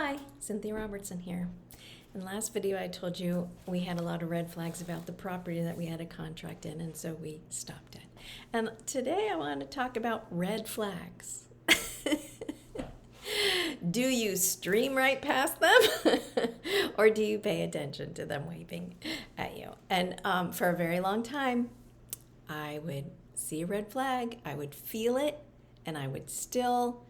Hi, Cynthia Robertson here. In the last video I told you we had a lot of red flags about the property that we had a contract in, and so we stopped it. And today I want to talk about red flags. Do you stream right past them? Or do you pay attention to them waving at you? And for a very long time, I would see a red flag, I would feel it, and I would still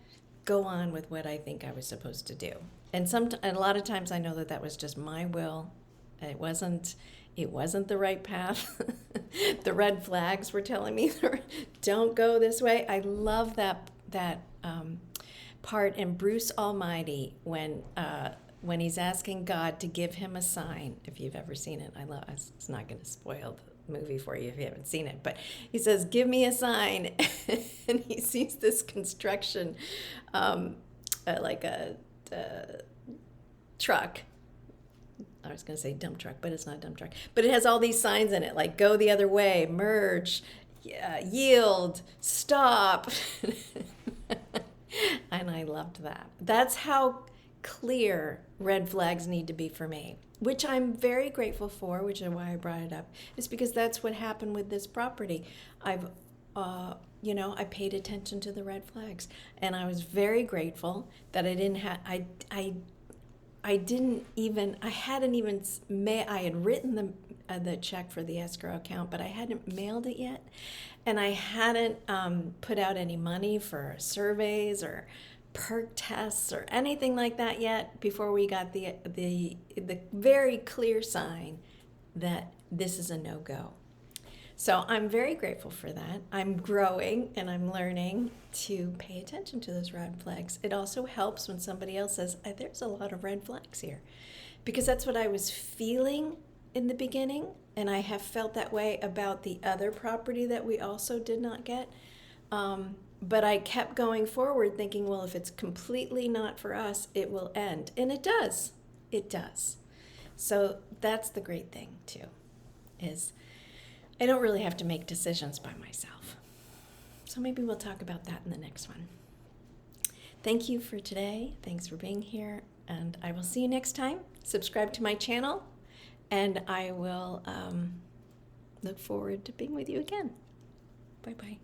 go on with what I think I was supposed to do. And a lot of times I know that that was just my will. It wasn't the right path. The red flags were telling me, don't go this way. I love that part in Bruce Almighty when he's asking God to give him a sign. If you've ever seen it, it's not going to spoil the movie for you if you haven't seen it, but he says, give me a sign. And he sees this construction, like a truck. I was going to say dump truck, but it's not a dump truck. But it has all these signs in it, like go the other way, merge, yield, stop. And I loved that. That's how clear red flags need to be for me, which I'm very grateful for, which is why I brought it up, is because that's what happened with this property. I paid attention to the red flags, and I was very grateful that I didn't have, I had written the check for the escrow account, but I hadn't mailed it yet, and I hadn't put out any money for surveys or perk tests or anything like that yet before we got the very clear sign that this is a no-go. So I'm very grateful for that. I'm growing and I'm learning to pay attention to those red flags. It also helps when somebody else says, there's a lot of red flags here, because that's what I was feeling in the beginning, and I have felt that way about the other property that we also did not get. But I kept going forward thinking, well, if it's completely not for us, it will end. And it does. It does. So that's the great thing, too, is I don't really have to make decisions by myself. So maybe we'll talk about that in the next one. Thank you for today. Thanks for being here. And I will see you next time. Subscribe to my channel, and I will look forward to being with you again. Bye-bye.